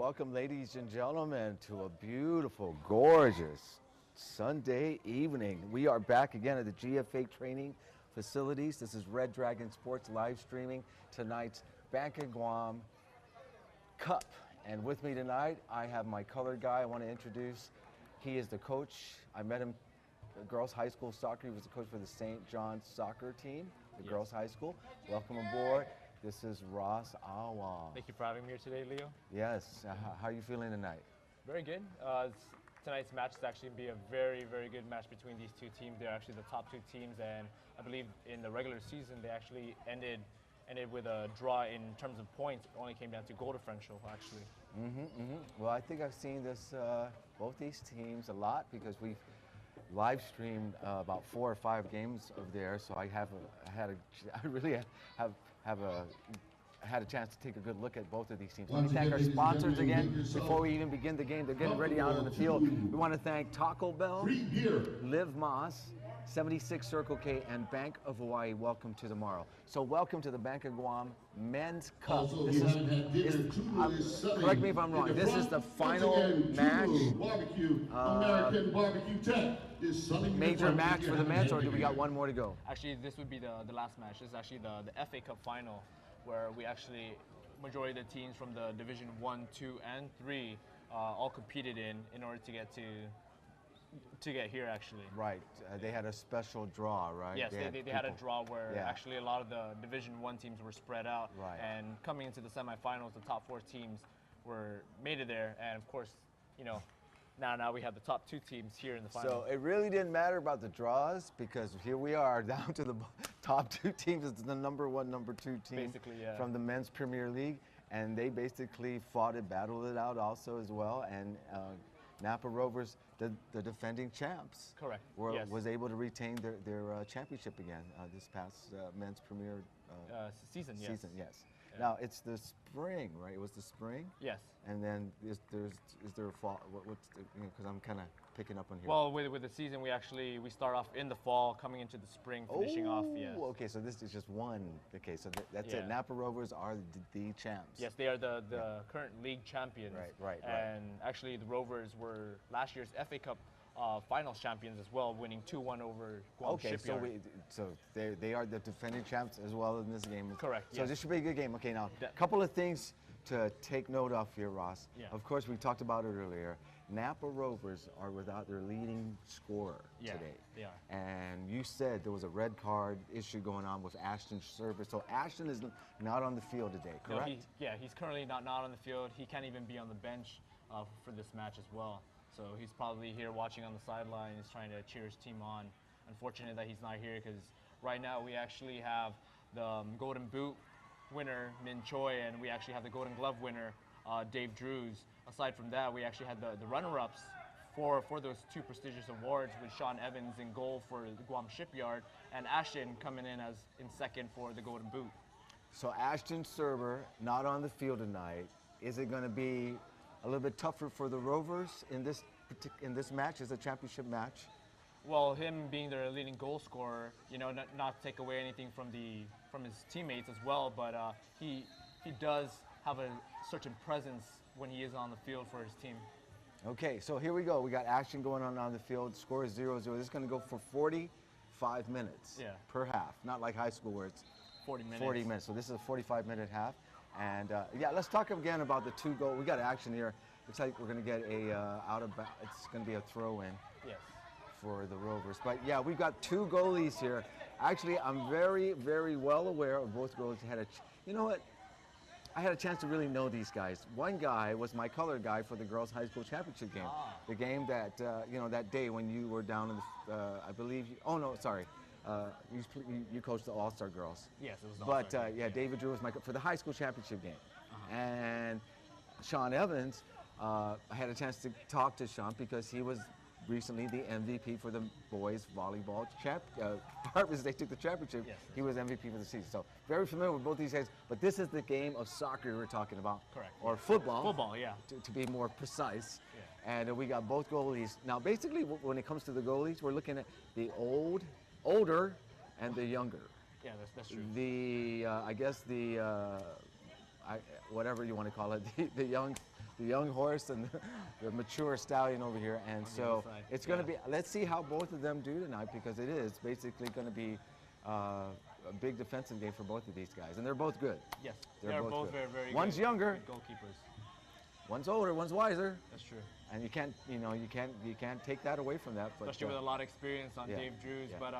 welcome, ladies and gentlemen, to a beautiful, gorgeous Sunday evening. We are back again at the GFA training facilities. This is Red Dragon Sports live streaming tonight's Bank of Guam Cup. And with me tonight, I have my colored guy I want to introduce. He is the coach. I met him at girls high school soccer. He was the coach for the St. John's soccer team, the girls high school. Welcome aboard. This is Ross Awa. Thank you for having me here today, Leo. Yes. How are you feeling tonight? Very good. Tonight's match is actually be a very, very good match between these two teams. They're actually the top two teams, and I believe in the regular season they actually ended with a draw in terms of points. It only came down to goal differential, actually. Well, I think I've seen this both these teams a lot because we've live streamed about 4 or 5 games of theirs. So I really had a chance to take a good look at both of these teams. Let me thank our sponsors again before we even begin the game. They're getting ready out on the field. We want to thank Taco Bell, Liv Moss, 76 Circle K, and Bank of Hawaii. Welcome to tomorrow. So welcome to the Bank of Guam Men's Cup. This is, correct me if I'm wrong, this is the final match, major match for the men's, or do we got one more to go? Actually, this would be the last match. This is actually the FA Cup final, where we actually, majority of the teams from the Division 1, 2, and 3 all competed in order to get here, actually. Right. They had a special draw, right? Yes, they had a draw where actually a lot of the Division 1 teams were spread out. Right. And coming into the semifinals, the top 4 teams made it there. And of course, you know, now we have the top 2 teams here in the final. So it really didn't matter about the draws because here we are down to the top 2 teams. It's the number 1, number 2 team basically, yeah, from the Men's Premier League. And they basically fought it, battled it out also as well. And Napa Rovers, the defending champs, correct, was able to retain their championship again this past Men's Premier season. Yes. Yeah. Now it's the spring, right? It was the spring. Yes. And then is there a fall? What's because I'm kind of picking up on here. Well, with the season, we start off in the fall, coming into the spring, finishing off. Yes. Okay, so this is just one. Okay, so that's it. Napa Rovers are the champs. Yes, they are the current league champions. Right. And actually, the Rovers were last year's FA Cup finals champions as well, winning 2-1 over Guam Shipyard. So they are the defending champs as well in this game. Correct. So this should be a good game. Okay, now a couple of things to take note of here, Ross. Yeah. Of course, we talked about it earlier. Napa Rovers are without their leading scorer today. They are. And you said there was a red card issue going on with Ashton Serber. So Ashton is not on the field today, correct? No, he's currently not on the field. He can't even be on the bench for this match as well. So he's probably here watching on the sidelines, trying to cheer his team on. Unfortunate that he's not here because right now we actually have the Golden Boot winner, Min Choi, and we actually have the Golden Glove winner, Dave Drews. Aside from that, we actually had the runner-ups for those 2 prestigious awards with Sean Evans in goal for the Guam Shipyard and Ashton coming in in second for the Golden Boot. So Ashton Serber not on the field tonight. Is it going to be a little bit tougher for the Rovers in this match? Is a championship match? Well, him being their leading goal scorer, you know, not take away anything from his teammates as well, but he does have a certain presence when he is on the field for his team. Okay, so here we go. We got action going on the field. Score is 0-0. This is going to go for 45 minutes per half. Not like high school where it's 40 minutes. 40 minutes. So this is a 45-minute half. And let's talk again about the 2 goal. We got action here. Looks like we're going to get it's going to be a throw-in. Yes. For the Rovers. But yeah, we've got 2 goalies here. Actually, I'm very, very well aware of both goalies. You know what? I had a chance to really know these guys. One guy was my color guy for the girls' high school championship game. The game that, that day when you were down in the, I believe, you coached the All-Star girls. Yes, it was the All-Star game. David Drew was for the high school championship game. And Sean Evans, I had a chance to talk to Sean because he was recently the MVP for the boys volleyball departments. They took the championship. Yes. He was MVP for the season. So very familiar with both these guys. But this is the game of soccer we're talking about. Correct. Or football. Football, yeah. To be more precise. Yeah. And we got both goalies. Now, basically, when it comes to the goalies, we're looking at the older, and the younger. Yeah, that's true. The I guess the whatever you want to call it, the young the young horse and the mature stallion over here. And so side. it's going to be, let's see how both of them do tonight, because it is basically going to be a big defensive game for both of these guys. And they're both good. Yes, They're both good. very, very One's good, younger. good goalkeepers. One's older, one's wiser. That's true. And you can't take that away from that. But, Especially with a lot of experience on yeah, Dave Drews. yeah. But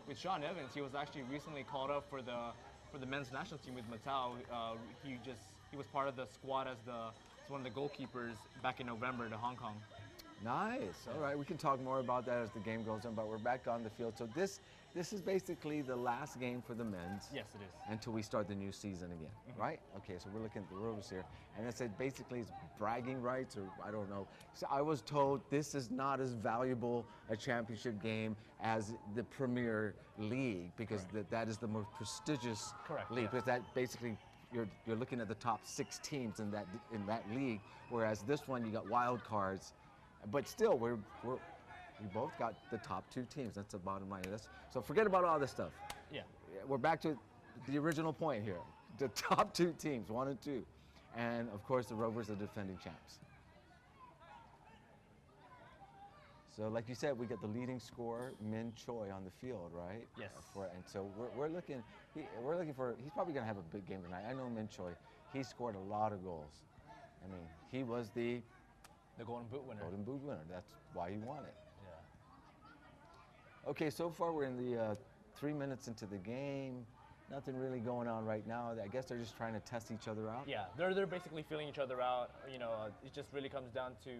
with Sean Evans, he was actually recently called up for the men's national team with Matau. He was part of the squad as one of the goalkeepers back in November to Hong Kong. Nice. All right, we can talk more about that as the game goes on, but we're back on the field. So this is basically the last game for the men's. Yes, it is. Until we start the new season again, right? Okay, so we're looking at the Rovers here, and it said basically it's bragging rights, or I don't know. So I was told this is not as valuable a championship game as the Premier League, because that is the most prestigious league. Yeah. Because that basically you're looking at the top 6 teams in that league, whereas this one you got wild cards. But still, we both got the top 2 teams. That's the bottom line. So forget about all this stuff. Yeah. We're back to the original point here. The top 2 teams, 1 and 2. And of course, the Rovers are defending champs. So like you said, we got the leading scorer, Min Choi, on the field, right? Yes. And so we're looking for, he's probably going to have a big game tonight. I know Min Choi, he scored a lot of goals. I mean, he was the Golden Boot winner. Golden Boot winner. That's why he won it. Yeah. Okay, so far we're in the 3 minutes into the game. Nothing really going on right now. I guess they're just trying to test each other out. Yeah, they're basically feeling each other out. You know, it just really comes down to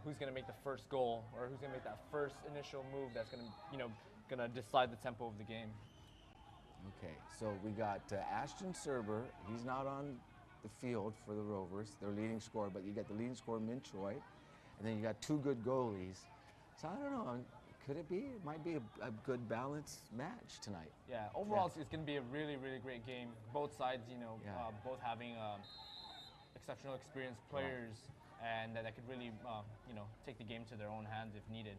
who's going to make the first goal, or who's going to make that first initial move that's going to decide the tempo of the game. Okay, so we got Ashton Serber. He's not on the field for the Rovers, their leading scorer, but you got the leading scorer, Min Choi, and then you got 2 good goalies. So I don't know, could it be? It might be a good balanced match tonight. Yeah, overall it's going to be a really, really great game. Both sides, both having exceptional experienced players, and that could really, take the game to their own hands if needed.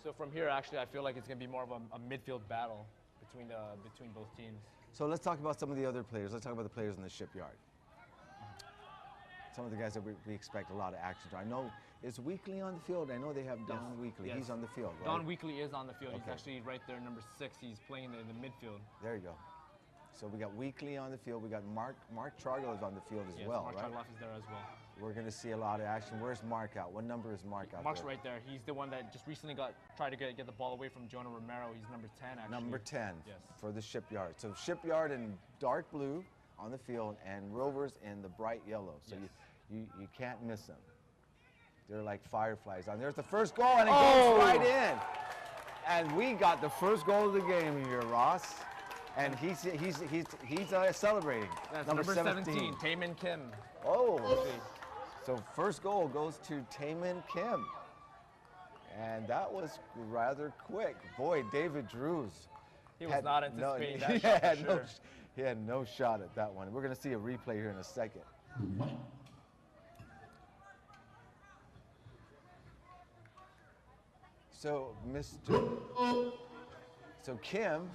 So from here, actually, I feel like it's going to be more of a midfield battle between both teams. So let's talk about some of the other players. Let's talk about the players in the Shipyard. Some of the guys that we expect a lot of action. I know, is Weekly on the field? I know they have Don Weekly. Yes. He's on the field, right? Don Weekly is on the field. Okay. He's actually right there, number 6. He's playing in the midfield. There you go. So we got Weekly on the field. We got Mark Chargo is on the field as well, Mark right? Chargoff is there as well. We're going to see a lot of action. Where's Mark out? What number is Mark out Mark's there? right there. He's the one that just recently tried to get the ball away from Jonah Romero. He's number 10, actually. Number 10 Yes. for the Shipyard. So Shipyard in dark blue on the field, and Rovers in the bright yellow. So Yes. you can't miss them. They're like fireflies. And there's the first goal, and it goes right in. And we got the first goal of the game here, Ross. And he's celebrating. That's number 17, Taemin Kim. Oh, so first goal goes to Taemin Kim. And that was rather quick. Boy, David Drews. He was not anticipating that he shot had for sure. He had no shot at that one. We're going to see a replay here in a second. So, Kim.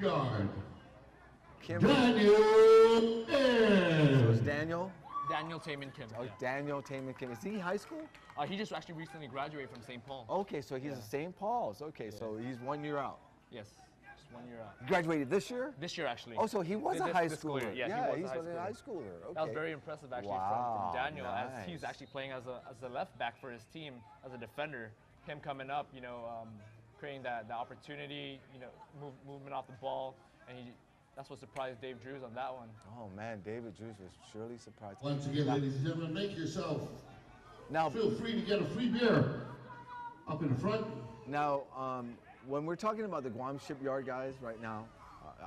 Daniel. So it's Daniel. Daniel Taemin Kim. Oh, yeah. Daniel Taemin Kim. Is he high school? He just actually recently graduated from St. Paul. Okay, so he's at St. Paul's. Okay, so he's 1 year out. Yes, just 1 year out. Graduated this year? This year, actually. Oh, so he was a high schooler. Year. Yeah, he's a a high schooler. Okay. That was very impressive, actually, Wow, from Daniel, nice. as he's actually playing as a left back for his team, as a defender. Him coming up, creating that opportunity, movement off the ball, and that's what surprised Dave Drews on that one. Oh man, David Drews was surely surprised. Once again, ladies and gentlemen, make yourself. Now, Feel free to get a free beer up in the front. Now, when we're talking about the Guam Shipyard guys right now,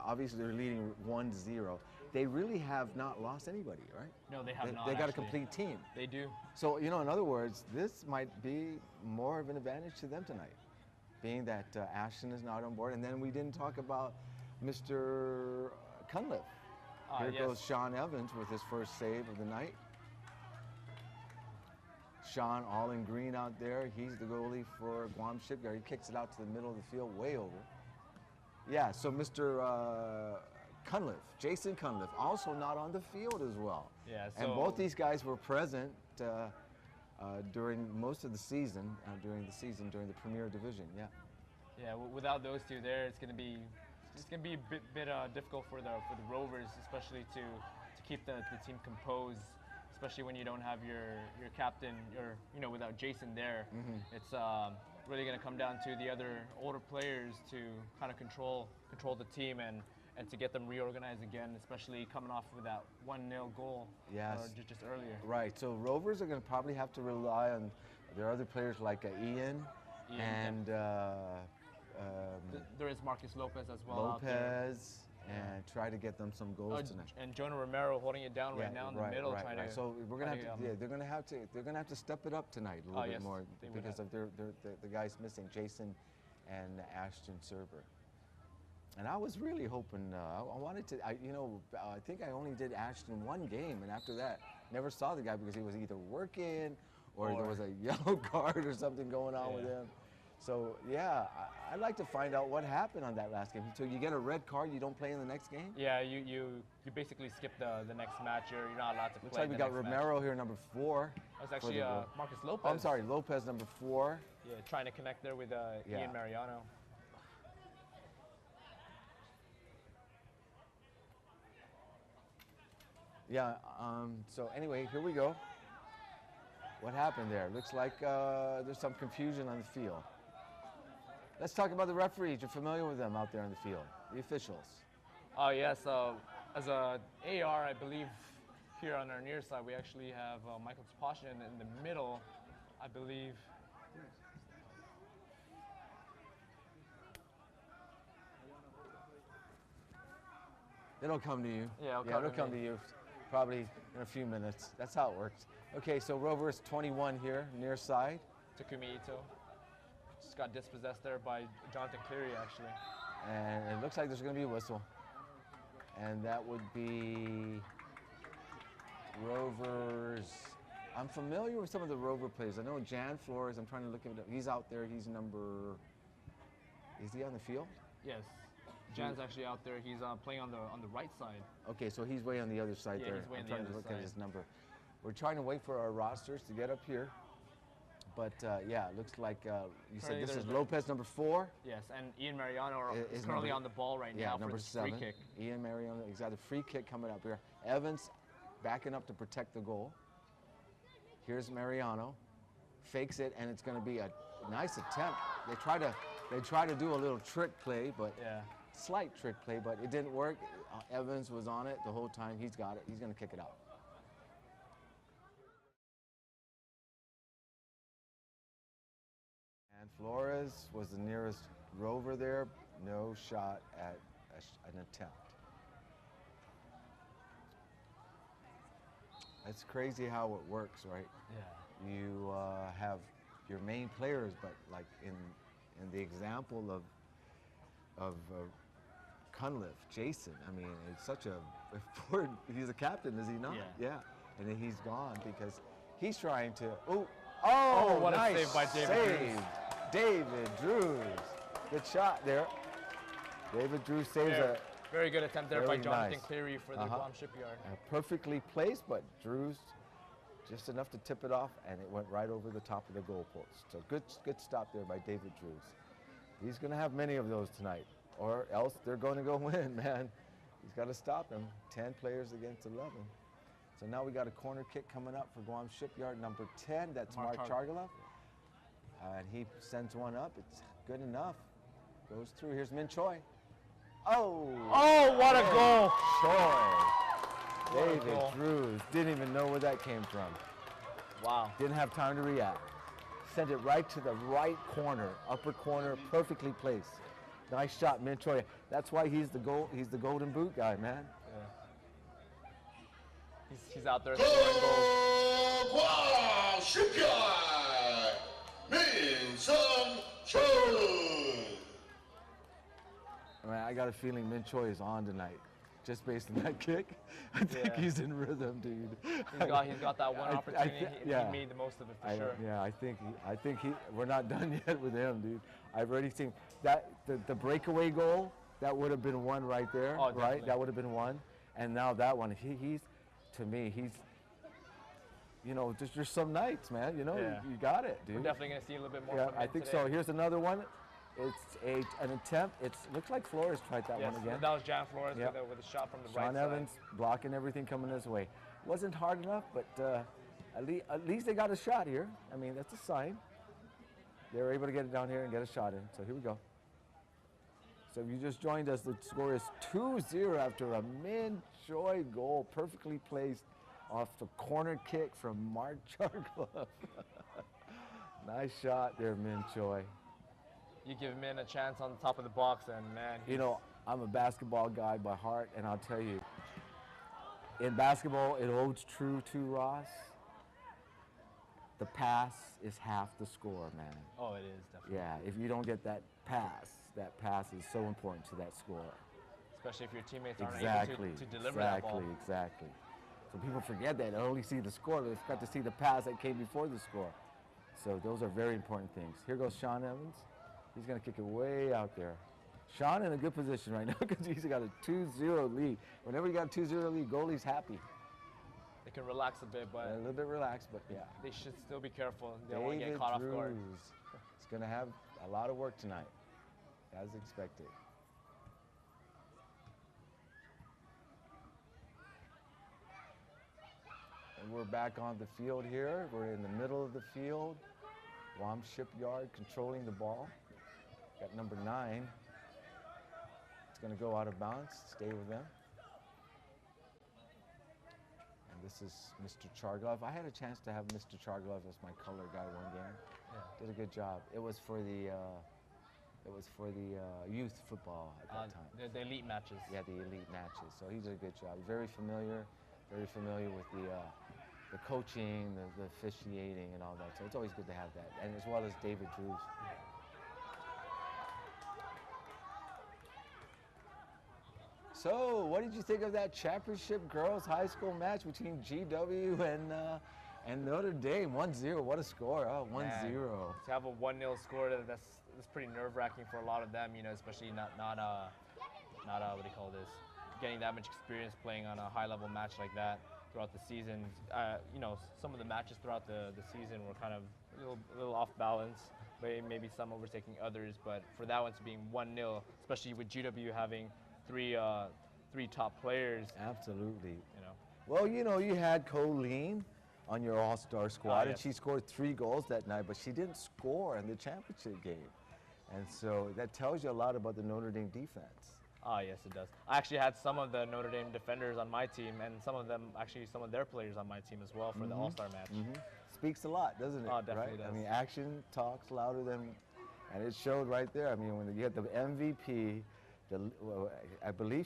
obviously they're leading 1-0. They really have not lost anybody, right? No, they have not. They got a actually. complete team. They do. So, in other words, this might be more of an advantage to them tonight, being that Ashton is not on board. And then we didn't talk about Mr. Cunliffe. Here yes. goes Sean Evans with his first save of the night. Sean, all in green out there. He's the goalie for Guam Shipyard. He kicks it out to the middle of the field, way over. Yeah, so Mr. Jason Cunliffe, also not on the field as well. Yeah, And both these guys were present during most of the season, during the Premier Division. Yeah. Yeah, without those two there, it's gonna be a bit difficult for the Rovers, especially to keep the team composed, especially when you don't have your captain, without Jason there. It's really gonna come down to the other older players to kind of control the team and to get them reorganized again, especially coming off with that 1-0 goal. Yes. Just earlier. Right. So Rovers are going to probably have to rely on their other players like Ian and there is Marcus Lopez as well. Out there. Lopez, and try to get them some goals tonight. And Jonah Romero holding it down right now in the middle, trying to. So we're gonna have to. They're gonna have to step it up tonight a little bit more because of the guys missing, Jason and Ashton Serber. And I was really hoping. I wanted to. I think I only did Ashton one game, and after that, never saw the guy because he was either working or there was a yellow card or something going on with him. So yeah, I'd like to find out what happened on that last game. So you get a red card, you don't play in the next game? Yeah, you basically skip the next match. You're not allowed to play. Looks like we got Romero here, number 4. That's actually Marcus Lopez. Oh, I'm sorry, Lopez, number 4. Yeah, trying to connect there with Ian Mariano. Yeah. So anyway, here we go. What happened there? Looks like there's some confusion on the field. Let's talk about the referees. You're familiar with them out there on the field, the officials. Oh yes, as a AR, I believe here on our near side we actually have Michael Topashin in the middle, I believe. It'll come to you. Yeah, it'll come to you probably in a few minutes. That's how it works. Okay, so Rovers 21 here, near side. Takumi Ito. Just got dispossessed there by Jonathan Cleary, actually. And it looks like there's going to be a whistle. And that would be Rovers. I'm familiar with some of the Rover players. I know Jan Flores, I'm trying to look at it. He's out there. He's number, is he on the field? Yes. Jan's actually out there. He's playing on the right side. Okay, so he's way on the other side there. He's way I'm on trying the to other look side. at his number. We're trying to wait for our rosters to get up here. But yeah, it looks like you said this is Lopez, number 4. Yes, and Ian Mariano is currently on the ball right now for the free kick. Ian Mariano, he's got a free kick coming up here. Evans backing up to protect the goal. Here's Mariano, fakes it, and it's going to be a nice attempt. They try to do a little trick play, but slight trick play, but it didn't work. Evans was on it the whole time. He's got it. He's going to kick it out. And Flores was the nearest Rover there. No shot at an attempt. It's crazy how it works, right? Yeah. You have your main players, but like in the example of Cunliffe, Jason, I mean, it's such a important, he's a captain, is he not? Yeah. And then he's gone because he's trying to, oh, what nice a save by David Drews. David Drews. Good shot there. David Drews saves a very good attempt there by very Jonathan nice. Cleary for the Guam Shipyard. Perfectly placed, but Drews just enough to tip it off, and it went right over the top of the goalpost. So good stop there by David Drews. He's going to have many of those tonight, or else they're going to go win, man. He's got to stop him. 10 players against 11. So now we got a corner kick coming up for Guam Shipyard, number 10. That's Mark Chargala. And he sends one up. It's good enough. Goes through. Here's Min Choi. Oh, what a goal! Choi. David Drews didn't even know where that came from. Wow. Didn't have time to react. Sent it right to the right corner, upper corner, perfectly placed. Nice shot, Min Choi. That's why he's the golden boot guy, man. Yeah. He's out there scoring goals. Guam Shipyard, Min Choi. I got a feeling Min Choi is on tonight, just based on that kick. I think he's in rhythm, dude. He's got that one opportunity. He made the most of it for sure. Yeah, I think we're not done yet with him, dude. I've already seen that the breakaway goal that would have been one right there, Oh, right? definitely. That would have been one. And now that one, he's, to me, he's, you know, just some nights, man. You know, Yeah. you got it, dude. We're definitely going to see a little bit more Yeah, from him I think today. so. Here's another one. It's an attempt. It looks like Flores tried that Yes, one again. that was Jan Flores Yep. with a shot from the Sean right Evans blocking everything coming his way. Wasn't hard enough, but at least they got a shot here. I mean, that's a sign. They were able to get it down here and get a shot in. So here we go. So if you just joined us, the score is 2-0 after a Min Choi goal, perfectly placed off the corner kick from Mark Charglove. Nice shot there, Min Choi. You give Min a chance on the top of the box, and man, You know, I'm a basketball guy by heart, and I'll tell you, in basketball, it holds true to Ross. The pass is half the score, man. oh, it is definitely. Yeah, if you don't get that pass is so important to that score. Especially if your teammates aren't Exactly. able to deliver that ball. Exactly. So people forget that. They only see the score, but they forgot to see the pass that came before the score. So those are very important things. Here goes Sean Evans. He's going to kick it way out there. Sean in a good position right now because he's got a 2-0 lead. Whenever you got a 2-0 lead, goalie's happy. They can relax a bit, but A little bit relaxed, but yeah. they should still be careful. They don't want to get caught off guard. is going to have a lot of work tonight, as expected. And we're back on the field here. We're in the middle of the field. Guam Shipyard controlling the ball. Got number 9. It's going to go out of bounds. Stay with them. And this is Mr. Charglove. I had a chance to have Mr. Charglove as my color guy one game. Yeah. Did a good job. It was for the youth football at that time. The elite matches. Yeah, the elite matches. So he did a good job. Very familiar with the coaching, the officiating, and all that. So it's always good to have that. And as well as David Drews. So, what did you think of that championship girls high school match between GW and Notre Dame? 1-0. What a score! Oh, 1-0. Man, to have a 1-0 score, that's pretty nerve-wracking for a lot of them. You know, especially not what do you call this? Getting that much experience playing on a high-level match like that throughout the season. You know, some of the matches throughout the season were kind of a little off balance. Maybe some overtaking others, but for that one to being 1-0, especially with GW having three top players. Absolutely. You know. Well, you know, you had Colleen on your all-star squad, and yes. she scored 3 goals that night, but she didn't score in the championship game. And so that tells you a lot about the Notre Dame defense. Ah, yes, it does. I actually had some of the Notre Dame defenders on my team, and some of their players on my team as well for the All-Star match. Speaks a lot, doesn't it? Oh, definitely right? does. I mean, action talks louder than, and it showed right there. I mean, when you get the MVP, I believe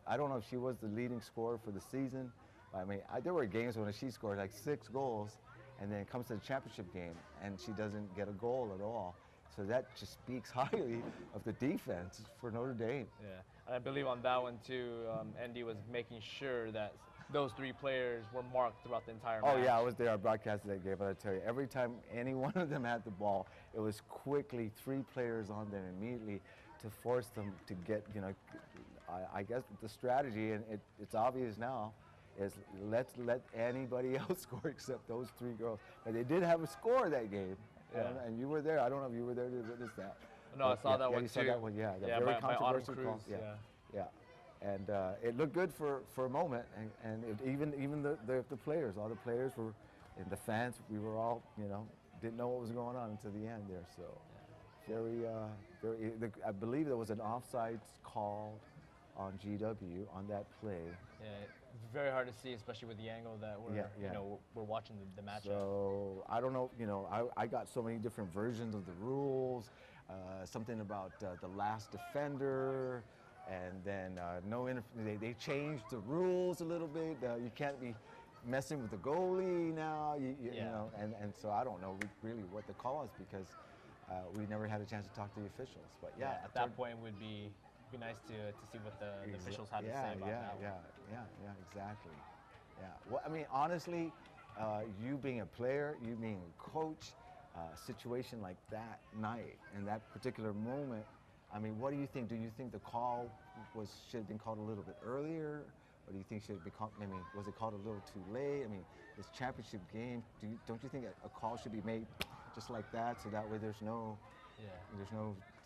I don't know if she was the leading scorer for the season. I mean, there were games when she scored like 6 goals, and then it comes to the championship game, and she doesn't get a goal at all. So that just speaks highly of the defense for Notre Dame. Yeah, and I believe on that one too, Andy was making sure that those 3 players were marked throughout the entire match. Oh yeah, I was there. I broadcasted that game, but I tell you, every time any one of them had the ball, it was quickly 3 players on them immediately to force them to get, you know, I guess the strategy, and it's obvious now, is let's let anybody else score except those 3 girls. But they did have a score that game, Yeah. and you were there. I don't know if you were there to witness that. No, I saw that one you too. saw that one, yeah. The Yeah, very by controversial Autumn call. Cruz, Yeah. And it looked good for a moment, and even the players, all the players were, and the fans, we were all, you know, didn't know what was going on until the end there. So I believe there was an offside call on GW on that play. Yeah, very hard to see, especially with the angle that we're watching the match. So I don't know, you know, I got so many different versions of the rules. Something about the last defender. And then they changed the rules a little bit. You can't be messing with the goalie now. You know, and so I don't know really what the call is because we never had a chance to talk to the officials. But yeah, at that point would be nice to see what the officials had to say about that. Yeah, exactly. Yeah. Well, I mean, honestly, you being a player, you being a coach, a situation like that night and that particular moment. I mean, what do you think? Do you think the call should have been called a little bit earlier? Or do you think should it be called, I mean, was it called a little too late? I mean, this championship game, don't you think a call should be made just like that, so that way there's no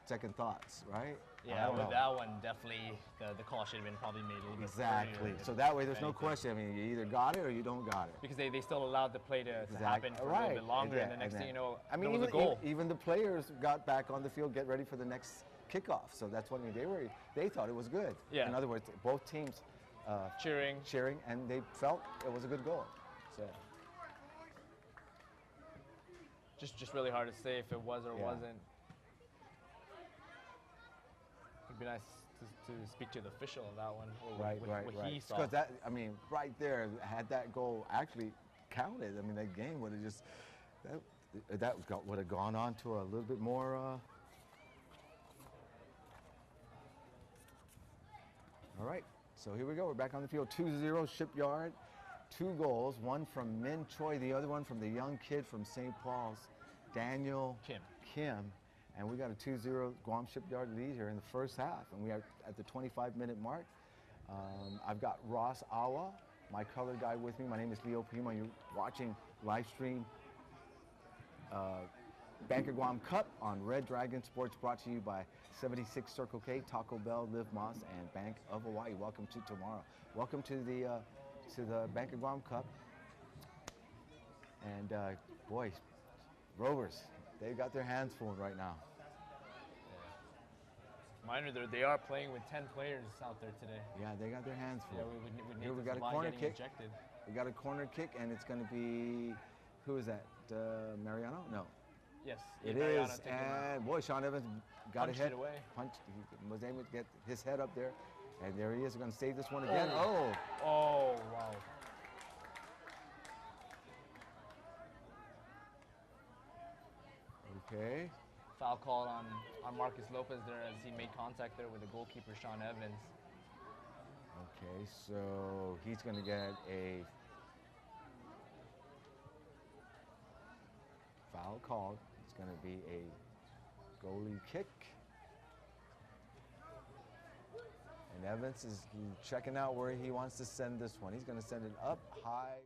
second thoughts, right? Yeah, with that one, definitely the call should have been probably made a little bit Exactly. earlier, So that way there's no anything. question. I mean, you either got it or you don't got it. Because they still allowed the play to happen for a little bit longer, and the next thing you know, I mean, there was a goal. even the players got back on the field, get ready for the next kickoff. So that's what they thought it was good. Yeah. In other words, both teams cheering, and they felt it was a good goal. So just really hard to say if it was or wasn't. It'd be nice to speak to the official of that one. Or what he saw. Because that, I mean, right there, had that goal actually counted, I mean, that game would have just would have gone on to a little bit more. All right, so here we go. We're back on the field. 2-0 Shipyard. 2 goals, one from Min Choi, the other one from the young kid from St. Paul's, Daniel Kim. And we got a 2-0 Guam Shipyard lead here in the first half. And we are at the 25-minute mark. I've got Ross Awa, my color guy, with me. My name is Leo Pima. You're watching live stream Bank of Guam Cup on Red Dragon Sports, brought to you by 76 Circle K, Taco Bell, Live Moss, and Bank of Hawaii. Welcome to tomorrow. Welcome to the Bank of Guam Cup. And boy, Rovers, they've got their hands full right now. Minor, they are playing with 10 players out there today. Yeah, they got their hands full. Yeah, Here we got a corner kick. We got a corner kick, and it's going to be, who is that? Mariano? No. Yes. It Mariano is, and boy, Sean Evans got punched ahead. it away. He was able to get his head up there, and there he is. Going to save this one again. Oh, wow. Okay. Foul called on Marcus Lopez there as he made contact there with the goalkeeper, Sean Evans. Okay, so he's going to get a foul called. It's going to be a goalie kick. And Evans is checking out where he wants to send this one. He's going to send it up high.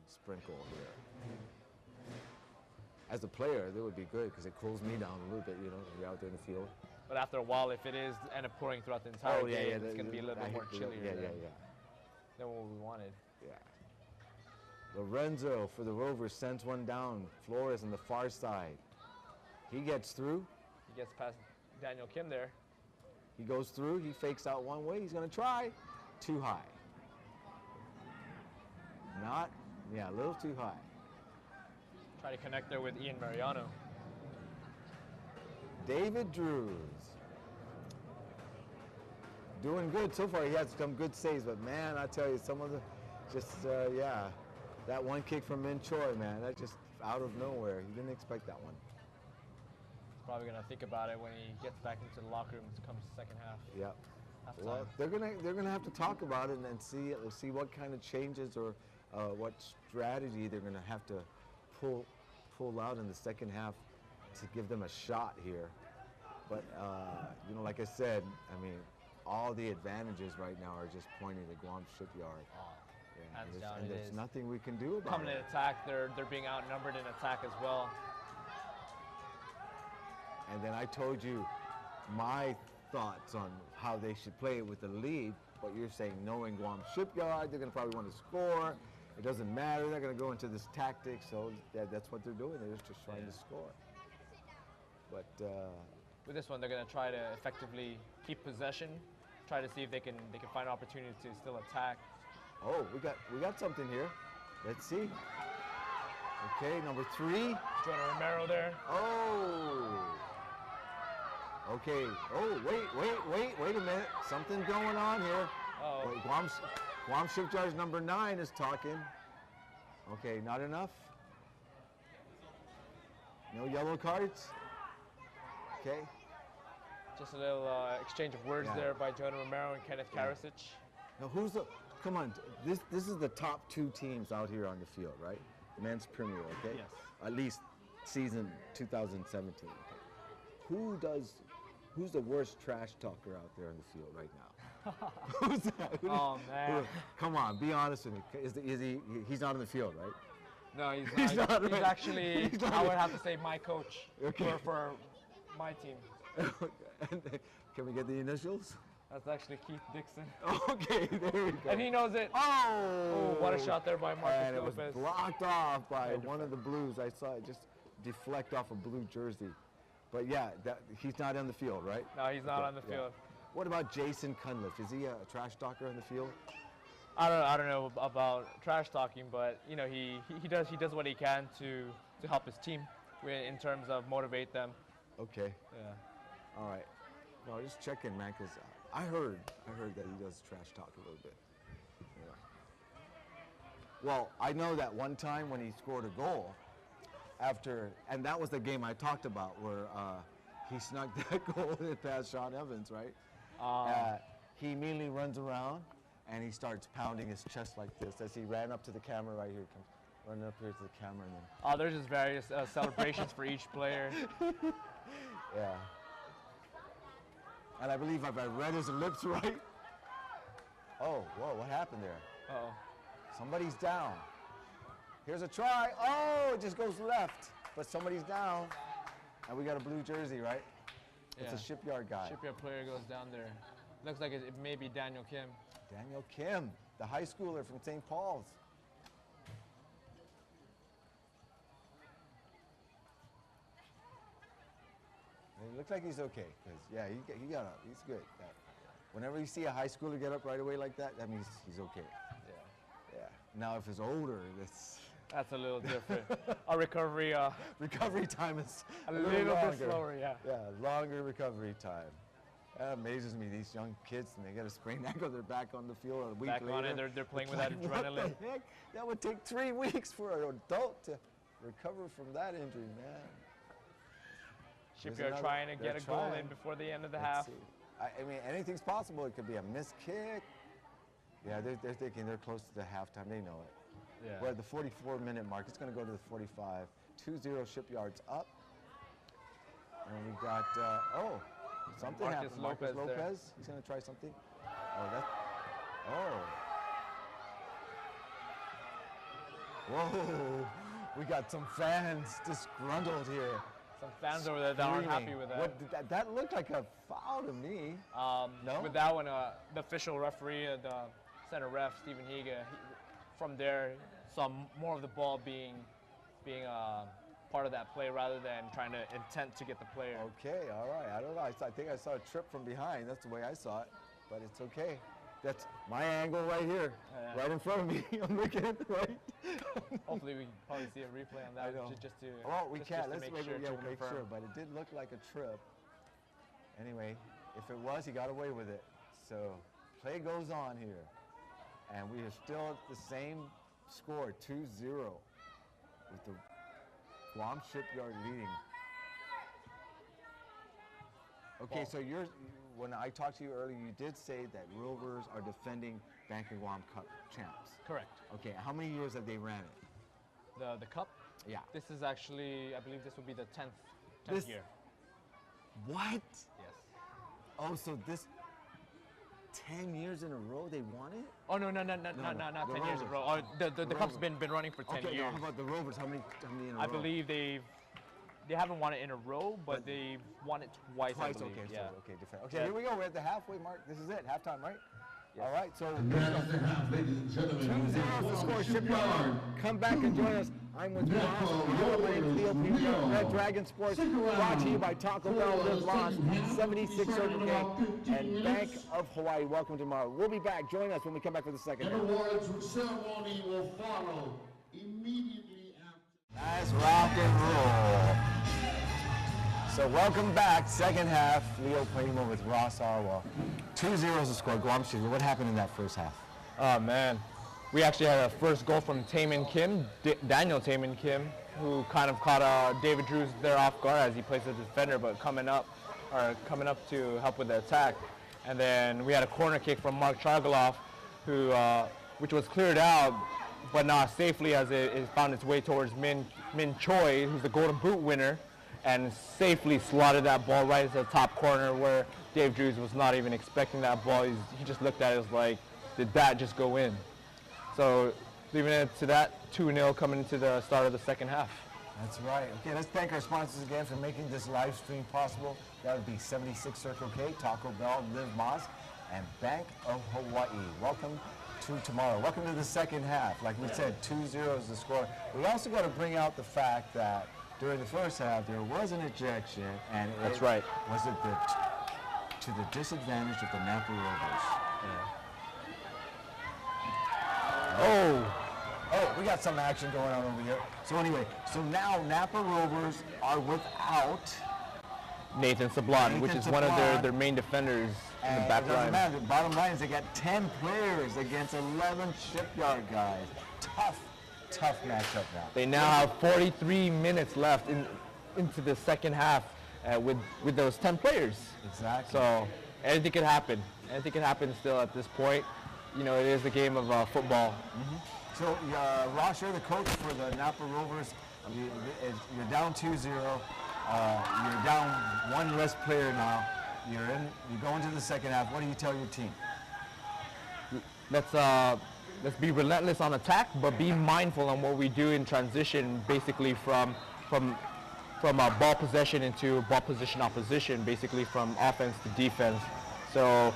Sprinkle here. As a player, that would be good because it cools me down a little bit, you know, when you're out there in the field. But after a while, if it is end up pouring throughout the entire game, it's going to be a little bit more chillier than what we wanted. Yeah. Lorenzo for the Rovers sends one down. Flores on the far side. He gets through. He gets past Daniel Kim there. He goes through. He fakes out one way. He's going to try. Too high. A little too high. Try to connect there with Ian Mariano. David Drews. Doing good so far. He has some good saves, but man, I tell you, some of the, that one kick from Min Choi, man, that just out of nowhere. He didn't expect that one. He's probably gonna think about it when he gets back into the locker room to come to the second half. Yep. Halftime. Well, they're gonna have to talk about it and see what kind of changes or what strategy they're gonna have to pull out in the second half to give them a shot here. But you know, like I said, I mean, all the advantages right now are just pointing to Guam Shipyard. And there's nothing we can do about Coming it. in attack, they're being outnumbered in attack as well. And then I told you my thoughts on how they should play it with the lead, but you're saying knowing Guam Shipyard, they're gonna probably want to score. It doesn't matter, they're gonna go into this tactic, so that's what they're doing. They're just trying to score. But with this one, they're gonna try to effectively keep possession, try to see if they can find opportunities to still attack. oh, we got something here. Let's see. Okay, number 3. Jonah Romero there. Oh. Okay. Oh, wait a minute. Something's going on here. Uh-oh. Wait, Guam Shipyard's number 9 is talking. Okay, not enough. No yellow cards. Okay. Just a little exchange of words there by Jonah Romero and Kenneth Karasic. Now come on, this is the top 2 teams out here on the field, right? Men's Premier, okay? Yes. At least season 2017. Who's the worst trash talker out there in the field right now? Who's that? Oh man. Come on, be honest with me. He's not in the field, right? No, he's not. He's right. actually, He's not I would right. have to say, my coach for my team. Can we get the initials? That's actually Keith Dixon. Okay, there we go. And he knows it. Oh! What a shot there by Marcus And it was Lopez. blocked off by one of the Blues. I saw it just deflect off a blue jersey. But yeah, he's not on the field, right? No, he's not Okay, on the yeah. field. What about Jason Cunliffe? Is he a trash talker in the field? I don't know about trash talking, but you know he does what he can to help his team in terms of motivate them. Okay. Yeah. All right. No, just checking, man, because I heard that he does trash talk a little bit. Yeah. Well, I know that one time when he scored a goal, and that was the game I talked about where he snuck that goal in past Sean Evans, right? He immediately runs around and he starts pounding his chest like this as he ran up to the camera right here. Comes running up here to the camera and then. There's just various celebrations for each player. Yeah. And I believe if I read his lips right. Oh, whoa, what happened there? Uh-oh. Somebody's down. Here's a try. Oh, it just goes left. But somebody's down. And we got a blue jersey, right? It's Yeah. a Shipyard guy. Shipyard player goes down there. Looks like it may be Daniel Kim. Daniel Kim, the high schooler from St. Paul's. And it looks like he's okay, because yeah, he got up. He's good. Whenever you see a high schooler get up right away like that, that means he's okay. Yeah. Yeah. Now if it's older, That's a little different. Our recovery recovery time is a little bit longer. slower, yeah. Yeah, longer recovery time. That amazes me, these young kids, and they get a sprained ankle, they're back on the field a week Back later. on it, they're playing with that It's like, adrenaline. What the heck? That would take 3 weeks for an adult to recover from that injury, man. Shipyard trying to get a goal in before the end of the half. See. I mean, anything's possible. It could be a missed kick. Yeah, they're thinking they're close to the halftime. They know it. Yeah. We're at the 44-minute mark. It's going to go to the 45. 2-0 Shipyard's up. And we got, something Marcus happened. Marcus Lopez there. Lopez. He's going to try something. Whoa. We got some fans disgruntled here. Some fans over there that aren't happy Screaming. with that. What, that looked like a foul to me. No? With that one, the official referee, the center ref, Stephen Higa, from there saw more of the ball being part of that play rather than trying to intent to get the player. Okay, all right. I don't know. I think I saw a trip from behind. That's the way I saw it, but it's okay. That's my angle right here, right in front of me. I'm looking at it, right. Hopefully, we can probably see a replay on that. I know. Just to Well, we just can't. to Let's make make sure. we'll to make confirm. sure. But it did look like a trip. Anyway, if it was, he got away with it. So play goes on here, and we are still at the same score, 2-0, with the Guam Shipyard leading. Okay, so when I talked to you earlier, you did say that Rovers are defending Bank of Guam Cup champs. Correct. Okay, how many years have they ran it? The cup. Yeah. This is actually, I believe, this will be the 10th This- year. What? Yes. Oh, so this 10 years in a row they won it? Oh no, not the 10 years in a Rovers. row. Oh, the cup's Rovers. been running for 10 Okay, years. now how about the Rovers? How many in a row? I believe they haven't won it in a row, but they've won it twice. I Twice, believe. okay, Yeah. so, okay, different. Okay, Yeah. here we go. We're at the halfway mark. This is it, halftime, right? Yes. All right, so And that is the half, ladies and gentlemen. 2-0 to score Shipyard. Come back and join us. I'm with Napa Ross. Rovers, Leo P. Rio. Red Dragon Sports. Stick around Brought to you by Taco Bell, for the Live Lost, second half. 76 We'll be Circle starting in about K, 15 and Bank minutes. of Hawaii. Welcome tomorrow. We'll be back. Join us when we come back for the second An half. awards ceremony will follow immediately after. That's rock and roll. So welcome back, second half. Leo Primo with Ross Arwell. 2-0 to score. Guam Shipyard. What happened in that first half? Oh man, we actually had a first goal from Taemin Kim, Daniel Taemin Kim, who kind of caught David Drews there off guard as he plays as a defender, but coming up to help with the attack. And then we had a corner kick from Mark Chargaloff, who which was cleared out but not safely as it found its way towards Min Choi, who's the Golden Boot winner, and safely slotted that ball right into the top corner where Dave Drews was not even expecting that ball. He just looked at it as like, did that just go in? So leaving it to that 2-0 coming into the start of the second half. That's right. Okay, let's thank our sponsors again for making this live stream possible. That would be 76 Circle K, Taco Bell, Live Mosque, and Bank of Hawaii. Welcome to tomorrow. Welcome to the second half. Like we said, 2-0 is the score. We also got to bring out the fact that during the first half there was an ejection, and That's right. Was it to the disadvantage of the Napa Rovers? Oh, we got some action going on over here. So anyway, so now Napa Rovers are without Nathan Sablon, which is one of their main defenders in the back line. The bottom line is they got 10 players against 11 Shipyard guys. Tough matchup now. They now have 43 minutes left into the second half with those 10 players. Exactly. So anything could happen. Anything could happen still at this point. You know, it is a game of football. Mm-hmm. So Ross, you're the coach for the Napa Rovers. You're down 2-0. You're down one less player now. You go into the second half. What do you tell your team? Let's be relentless on attack, but be mindful on what we do in transition, basically from ball possession into ball position opposition, basically from offense to defense. So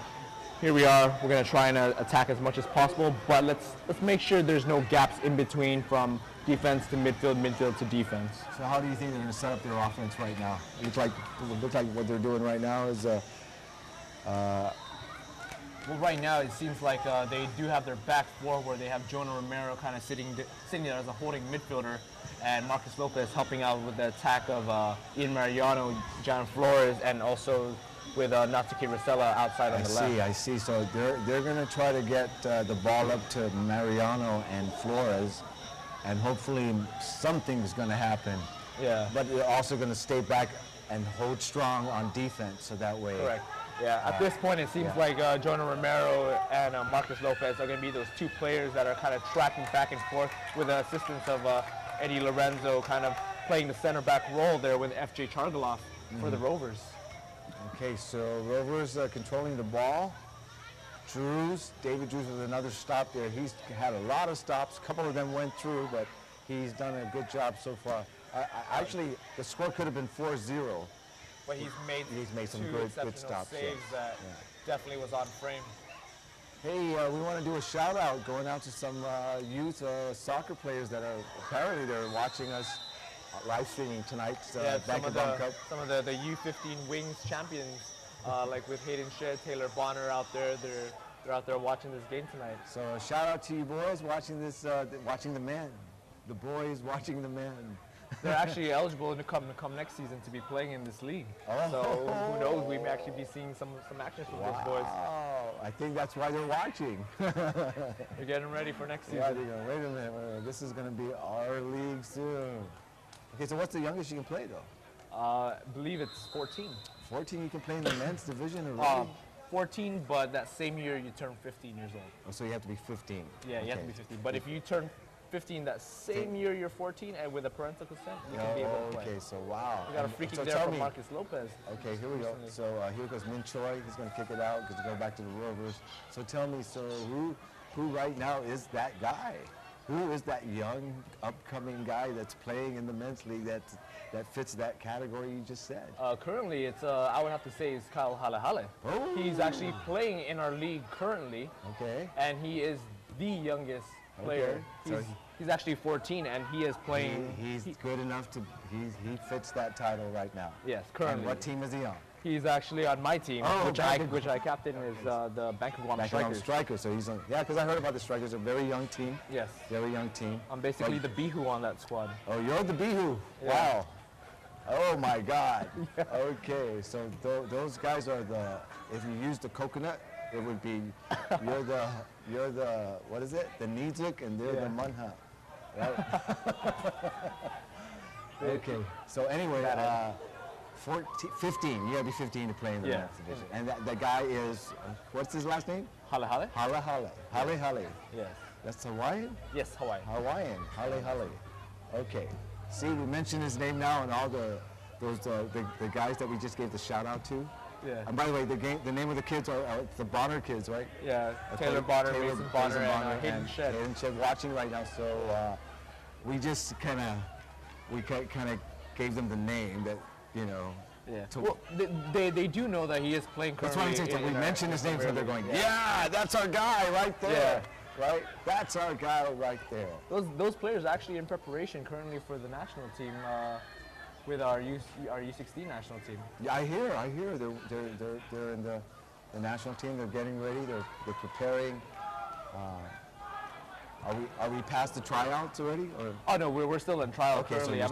here we are. We're going to try and attack as much as possible, but let's make sure there's no gaps in between from defense to midfield to defense. So how do you think they're going to set up their offense right now? It looks like what they're doing right now is well, right now it seems like they do have their back four where they have Jonah Romero kind of sitting there as a holding midfielder, and Marcus Lopez helping out with the attack of Ian Mariano, John Flores, and also with Natsuki Rosella outside on the left. I see. So they're going to try to get the ball up to Mariano and Flores, and hopefully something's going to happen. Yeah. But they're also going to stay back and hold strong on defense, so that way. Correct. Yeah, at this point it seems like Jonah Romero and Marcus Lopez are going to be those two players that are kind of tracking back and forth with the assistance of Eddie Lorenzo kind of playing the center back role there with FJ Chargaloff for the Rovers. Okay, so Rovers controlling the ball. David Drews with another stop there. He's had a lot of stops. A couple of them went through, but he's done a good job so far. Actually, the score could have been 4-0. But he's made some good saves stops that definitely was on frame. Hey, we want to do a shout out going out to some youth soccer players that are apparently they're watching us live streaming tonight. Some of the U15 Wings champions, like with Hayden Shedd, Taylor Bonner out there. They're out there watching this game tonight. So shout out to you boys watching this, watching the men. The boys watching the men. They're actually eligible to come next season to be playing in this league. Oh. So who knows? We may actually be seeing some action from those boys. Wow, I think that's why they're watching. They're getting ready for next season. Yeah, they're going, wait a minute, this is going to be our league soon. Okay, so what's the youngest you can play though? I believe it's 14. 14 you can play in the men's division already? 14, but that same year you turn 15 years old. Oh, so you have to be 15. Yeah, you have to be 15. But if you turn 15 that same year you're 14 and with a parental consent, you can be able to play. Okay, so wow. We got a free kick there from Marcus Lopez. Okay, here we go. So here goes Min Choi. He's going to kick it out because he's going back to the Rovers. So tell me, so who right now is that guy? Who is that young, upcoming guy that's playing in the men's league that fits that category you just said? Currently, it's I would have to say it's Kyle Halehale. Oh. He's actually playing in our league currently. Okay. And he is the youngest player. Okay. He's actually 14 and he is playing. He's good enough to, he fits that title right now. Yes, currently. And what team is he on? He's actually on my team, which I captain is the Bank of Guam Strikers. Strikers. So he's on, yeah, because I heard about the Strikers. A very young team. Yes. Very young team. I'm basically the Bihu on that squad. Oh, you're the Bihu. Yeah. Wow. Oh my God. Yeah. Okay, so those guys are the. If you use the coconut, it would be you're the what is it? The Nizuk and they're the Munha. Right? Okay. So anyway, 15. You gotta be 15 to play in the men's division. And that guy is what's his last name? Halehale. Halehale. Yes. That's Hawaiian? Yes, Hawaii. Hawaiian. Hale Hale. Okay. See, we mentioned his name now and all the guys that we just gave the shout out to. Yeah. And by the way, the name of the kids are the Bonner kids, right? Yeah, Taylor Bonner, Mason Bonner, and Hayden Shed. Hayden Shed watching right now. So we just kind of gave them the name that, you know. Yeah. Well, they do know that he is playing currently. That's what I'm saying. We mentioned his name, so they're going, yeah, that's our guy right there. Yeah. Right? That's our guy right there. Those players are actually in preparation currently for the national team with our U16 national team. Yeah, I hear. They're in the national team. They're getting ready. They're preparing. Are we past the tryouts already? Or? Oh no, we're still in trial currently. So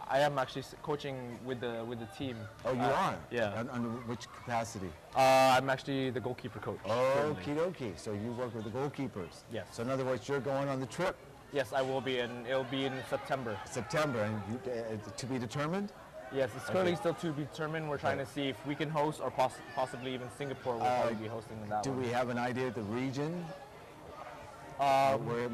I am actually coaching with the team. Oh, you are? Yeah. Under which capacity? I'm actually the goalkeeper coach. Oh, okie dokie. So you work with the goalkeepers. Yes. So in other words, you're going on the trip. Yes, I will be, and it'll be in September. September, and to be determined? Yes, it's currently still to be determined. We're trying to see if we can host, or possibly even Singapore will probably be hosting that one. Do we have an idea of the region? Where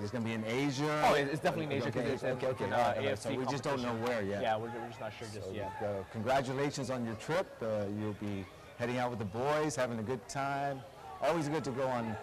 it's going to be in Asia? Oh, it's definitely in Asia because it's in AFC So we just don't know where yet. Yeah, we're just not sure just yet. Congratulations on your trip. You'll be heading out with the boys, having a good time. Always good to go on,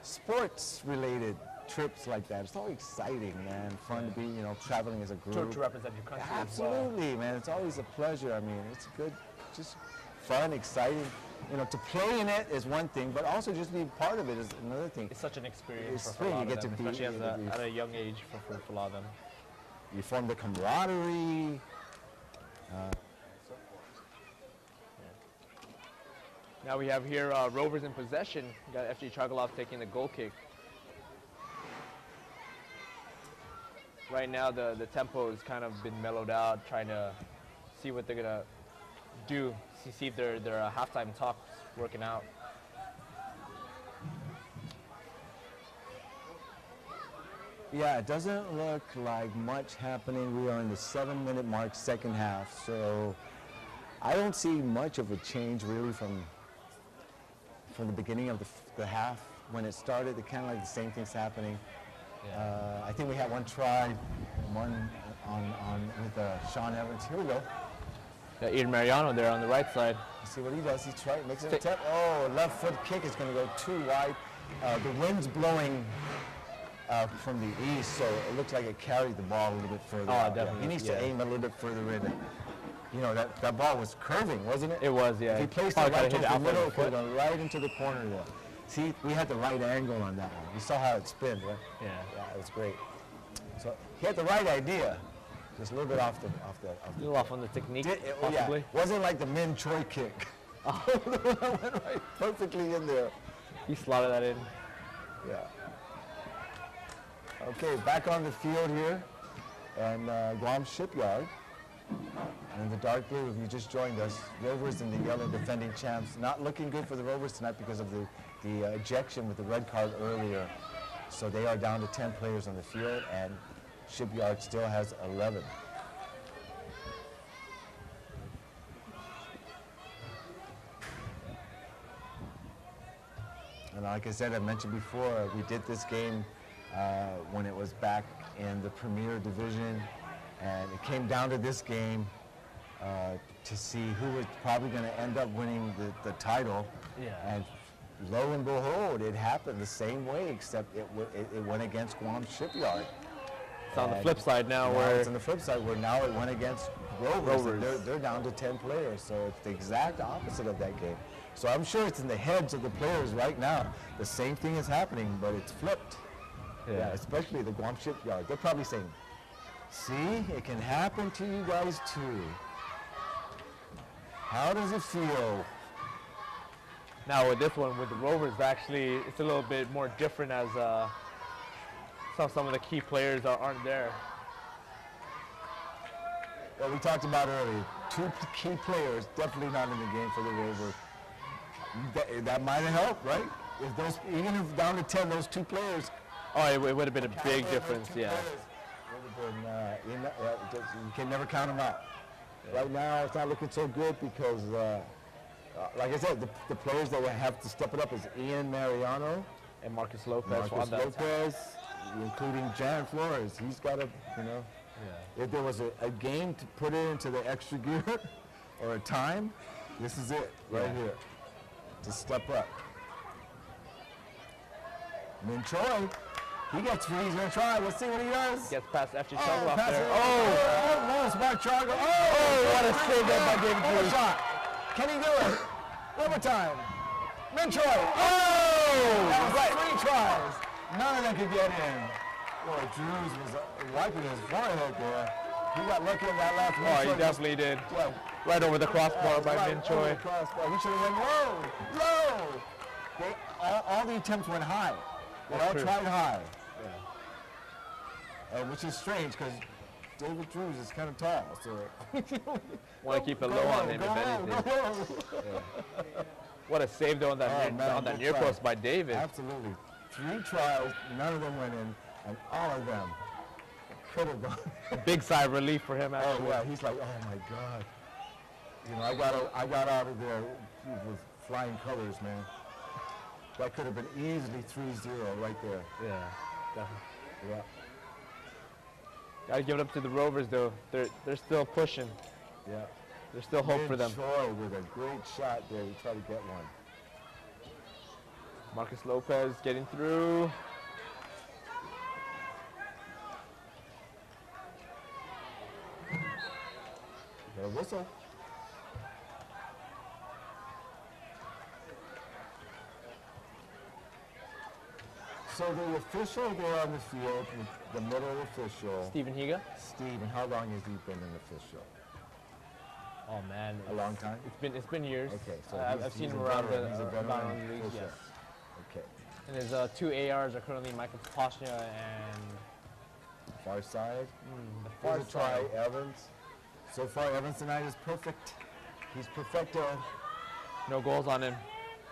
sports-related trips like that. It's always exciting, man. Fun to be, traveling as a group. To represent your country. Absolutely, man. It's always a pleasure. I mean, it's good, just fun, exciting. To play in it is one thing, but also just be part of it is another thing. It's such an experience for a lot of them, especially at a young age for a lot of them. You form the camaraderie. Now we have here Rovers in possession. We got FJ Chagalov taking the goal kick. Right now the tempo has kind of been mellowed out, trying to see what they're gonna do, see if their halftime talks working out. Yeah, it doesn't look like much happening. We are in the 7-minute mark, second half, so I don't see much of a change really from the beginning of the half. When it started, it kind of like the same things happening. Yeah. I think we had one try, one on with Sean Evans. Here we go. Yeah, Ian Mariano there on the right side. Let's see what he does. He makes an attempt. Oh, left foot kick is going to go too wide. The wind's blowing from the east, so it looks like it carried the ball a little bit further. Oh, definitely. He needs to aim a little bit further in. That ball was curving, wasn't it? It was, yeah. If he placed it right towards the middle, it could have gone right into the corner there. See, we had the right angle on that one. You saw how it spinned, right? Yeah. Yeah, it was great. So he had the right idea, just a little bit off the. A little off on the technique, possibly. Yeah. Wasn't like the Min Choi kick. Oh, that went right perfectly in there. He slotted that in. Yeah. Okay, back on the field here, and Guam Shipyard. And in the dark blue, if you just joined us, Rovers in the yellow defending champs. Not looking good for the Rovers tonight because of the ejection with the red card earlier. So they are down to 10 players on the field, and Shipyard still has 11. And like I said, I mentioned before, we did this game when it was back in the Premier Division, and it came down to this game to see who was probably going to end up winning the title. Yeah. And lo and behold, it happened the same way, except it went against Guam Shipyard. It's on the flip side now, it's on the flip side where now it went against Rovers. They're down to 10 players, so it's the exact opposite of that game. So I'm sure it's in the heads of the players right now. The same thing is happening, but it's flipped. Yeah, especially the Guam Shipyard. They're probably saying, see, it can happen to you guys too. How does it feel? Now with this one, with the Rovers, actually, it's a little bit more different as some of the key players aren't there. Well, we talked about earlier, 2 key players definitely not in the game for the Rovers. That might have helped, right? Even if down to 10, those 2 players. Oh, it would have been a big difference, yeah. You can never count them out. Yeah. Right now, it's not looking so good because, like I said, the players that will have to step it up is Ian Mariano, And Marcus Lopez. Marcus on that attack. Lopez, including Jan Flores. He's got to, if there was a game to put it into the extra gear or a time, this is it right here to step up. Min Choi, he gets free. He's going to try. Let's see what he does. Gets past FG Chargo off pass there. it. Oh! No, smart Chargo. What a save there by David One Drews. shot. Can he do it? One more time. Min Choi. That was right. 3 tries. None of them could get in. Boy, Drews was wiping his forehead there. He got lucky in that last one. Oh, he definitely did. Yeah. Right over the crossbar by Right Min Choi. over the crossbar. He should have went low. All the attempts went high. They all true. tried high. Which is strange because David Drews is kind of tall. So Want to keep it low on him, if anything. What a save though on that, good near try. post by David. Absolutely. 3 tries, none of them went in, and all of them could have gone. A big sigh of relief for him, actually. Oh yeah, he's like, oh my God. I got out of there with flying colors, man. That could have been easily 3-0 right there. Yeah, definitely. Yeah. Gotta give it up to the Rovers, though. They're still pushing. Yeah. There's still hope for them. Troy with a great shot there to try to get one. Marcus Lopez getting through. Got a whistle. So the official there on the field, the middle official, Stephen Higa. Steven, how long has he been an official? Oh man, A long time? it's been years. Okay, so I've he's seen a him around veteran. He's a veteran around the league. official. Yes. Okay. And his 2 ARs are currently Michael Poshnia and Far side. the far Here's a try, side. Evans. So far, Evans tonight is perfect. He's perfecto. No goals on him.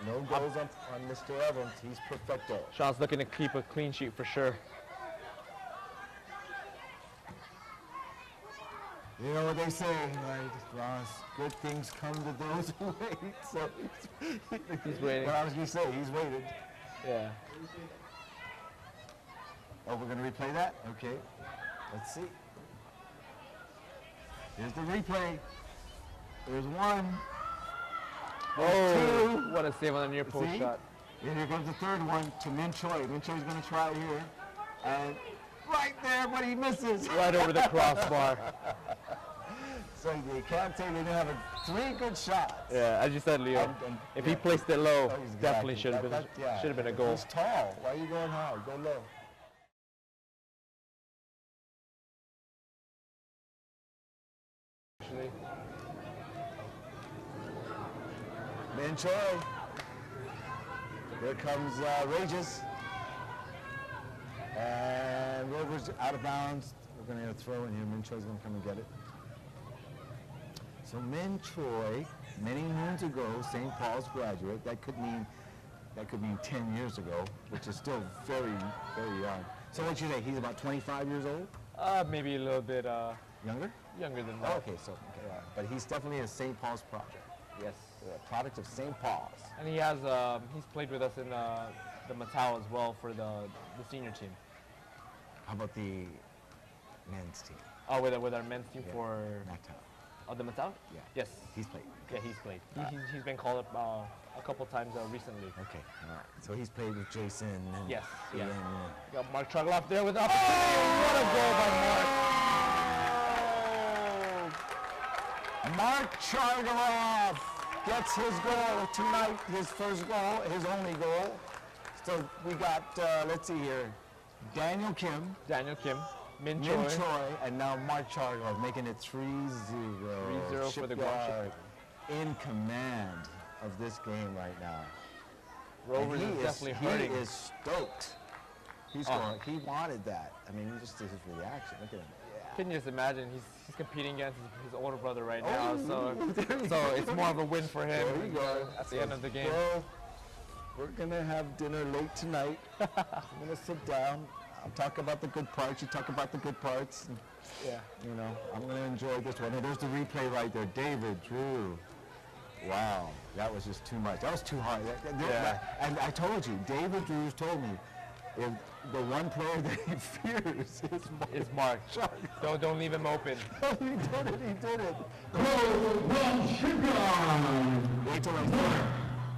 No goals on Mr. Evans. He's perfecto. Sean's looking to keep a clean sheet for sure. You know what they say, right, Ross? Good things come to those who wait. So He's waiting. What I was going to say, he's waited. Yeah. Oh, we're going to replay that? Okay. Let's see. Here's the replay. There's one. There's 2. What a save on the near post See? shot. And here comes the 3rd one to Min Choi. Min Choi's going to try here. And right there, but he misses. Right over the crossbar. So you can't say they didn't have 3 good shots. Yeah, as you said, Leo. And- If yeah. he placed it low, Exactly. definitely should have been Yeah. should have been a goal. He's tall. Why are you going high? Go low. Actually. Min Choi. Here comes Rages. And Rovers out of bounds. We're going to throw in here. Min Choi's going to come and get it. So Min Choi, many moons ago, St. Paul's graduate. That could mean 10 years ago, which is still very, very young. So what you say? He's about 25 years old? Maybe a little bit Younger? younger than Oh, that. okay, so but he's definitely a St. Paul's project. Yes. A product of St. Paul's. And he has he's played with us in the Matau as well for the senior team. How about the men's team? Oh, with our men's team for Napa. the Matau? Yeah. Yes. He's played. Yeah, he's played. He's been called up a couple times recently. Okay, all right. So he's played with Jason and Yes, yeah. Ian. Got Mark Trugloff there with the opportunity. What a goal by Mark. Mark Chargaloff gets his goal tonight, his first goal, his only goal. So we got, let's see here, Daniel Kim, Daniel Kim, Min Min Choi. Choi, and now Mark Chargaloff making it 3-0. 3-0 for the Guam Shipyard in command of this game right now. Rovers And is definitely hurting. He is stoked. He's going, he wanted that. I mean, you just see his reaction. Look at him. Can you just imagine? He's competing against his older brother right now, Oh, there you so go. it's more of a win for him. There you go. At the end of the game. Well, we're gonna have dinner late tonight. I'm gonna sit down. I'll talk about the good parts. You talk about the good parts. And, Yeah. you know, I'm gonna enjoy this one. And there's the replay right there. David Drew. Wow, that was just too much. That was too hard. Yeah. And I told you, David Drews told me, if the one player that he fears is Mark. Don't leave him open. He did it. He did it. Guam Shipyard. Wait till I'm done.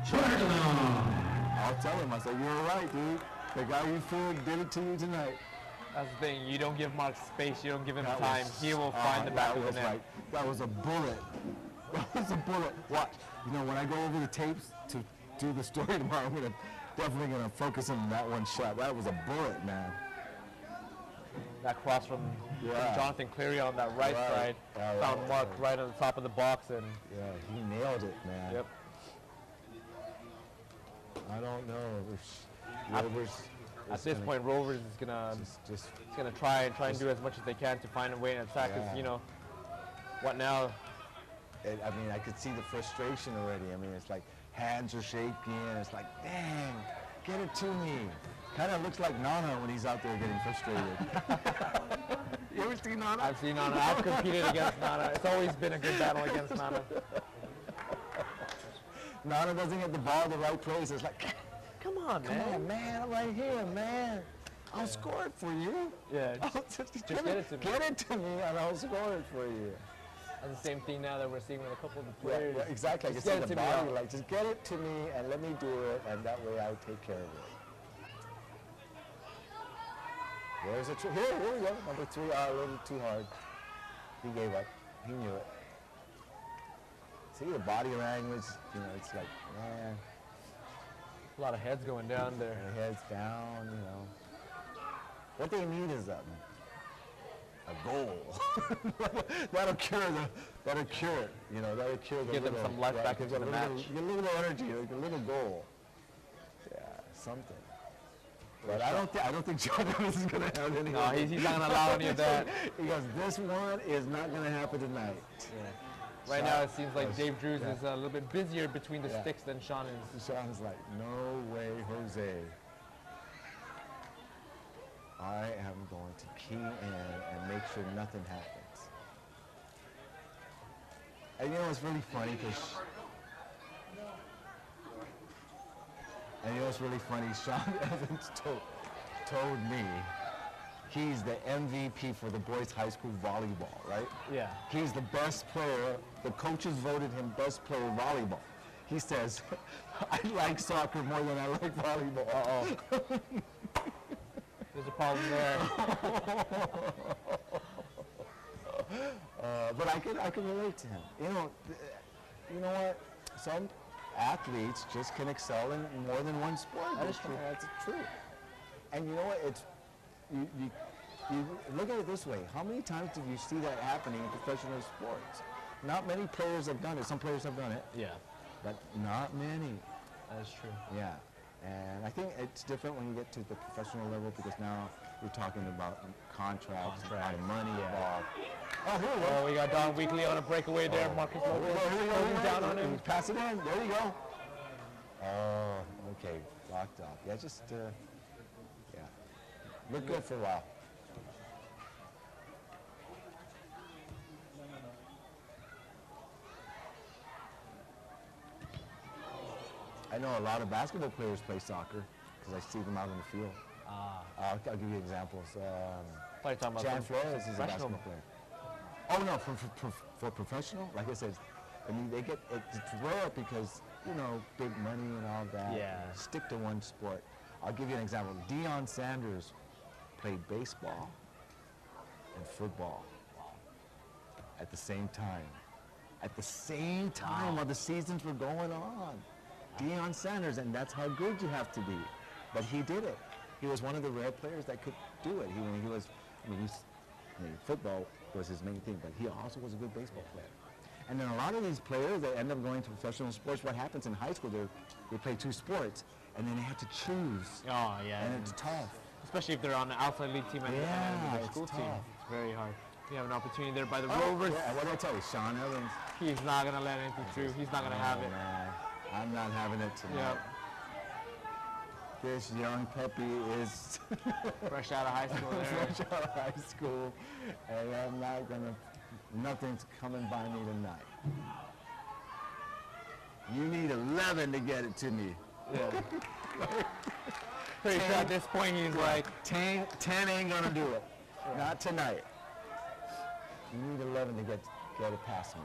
China. I'll tell him. I said, you're right, dude. The guy you feared did it to you tonight. That's the thing. You don't give Mark space. You don't give him That time. was- He will find the back of the was net. right. That was a bullet. That was a bullet. Watch. You know, when I go over the tapes to do the story tomorrow, I'm definitely gonna focus on that one shot. That was a bullet, man. That cross from Jonathan Cleary on that right side Yeah, found Mark right on the top of the box, and Yeah, he nailed it, man. yep. I don't know. Rovers At this point, Rovers is gonna try and do as much as they can to find a way in attack. 'Cause, Yeah. you know, what now? I mean, I could see the frustration already. I mean, it's like hands are shaking. It's like, dang, get it to me. Kind of looks like Nana when he's out there getting frustrated. You ever seen Nana? I've seen Nana. I've competed against Nana. It's always been a good battle against Nana. Nana doesn't get the ball in the right place. It's like, Come on, come on, man, I'm right here, man. I'll score it for you. Yeah, Just get it to me. Get it to me, and I'll score it for you. that's the same thing now that we're seeing with a couple of the Yeah, players. yeah, exactly. I can Just see get it the to me, body, yeah. like, just get it to me and let me do it, and that way I'll take care of it. There's a here we go. Number 3, a little too hard. He gave up. He knew it. See the body language, you know, it's like, man, A lot of heads going down there. their head's down, you know. What they need is a goal. that'll cure it, you know, that'll cure the Give them little, some life back give into the a little- match. Get a little energy, like a little goal. Yeah, something. But I don't think John Evans is going to have any. No, he's not going to allow any of that. Because this one is not going to happen tonight. Right now, it seems like Yes. Dave Drews Yeah. is a little bit busier between the Yeah. sticks than Sean is. Sean's like, no way, Jose. I am going to key in and make sure nothing happens. And you know what's really funny? Sean Evans told me he's the MVP for the boys high school volleyball, right? Yeah. He's the best player. The coaches voted him best player volleyball. He says, I like soccer more than I like volleyball. There's a problem there. But I can relate to him. You know what? Some athletes just can excel in more than one sport. That is true. That's true. And you know what? You look at it this way. How many times did you see that happening in professional sports? Not many players have done it. Some players have done it, Yeah, but not many. that is true. Yeah. And I think it's different when you get to the professional level because now we're talking about contracts and a lot of money involved. Oh, here we go. Oh, we got Don Weekly on a breakaway there. Marcus Here we Lopez go, here we go, closing down on him. Pass it in. There you go. Oh, okay. Locked off. Yeah, just, yeah. Look good for a while. I know a lot of basketball players play soccer because I see them out in the field. I'll give you examples. Probably talking about Jan some Flores is a professional. basketball player. Oh no, for professional, like I said, I mean they get it's rare because you know big money and all that. Yeah. Stick to one sport. I'll give you an example. Deion Sanders played baseball and football at the same time. At the same time while the seasons were going on. Deion Sanders, and that's how good you have to be. But he did it. He was one of the rare players that could do it. Football was his main thing, but he also was a good baseball player. And then a lot of these players that end up going to professional sports, what happens in high school, they play 2 sports, and then they have to choose. Oh, yeah. And it's tough. Especially if they're on the outside league team and Yeah, their it's school team. tough. It's very hard. You have an opportunity there by the Oh, Rovers. yeah, what did I tell you? Sean Evans. He's not going to let anything through. He's not going to have it. Man, I'm not having it tonight. Yep. This young puppy is Fresh out of high school there. fresh out of high school, and I'm not gonna. Nothing's coming by me tonight. You need 11 to get it to me. Yeah. Pretty sure at this point he's like, 10 ain't gonna do it. Not tonight. You need 11 to get it past me.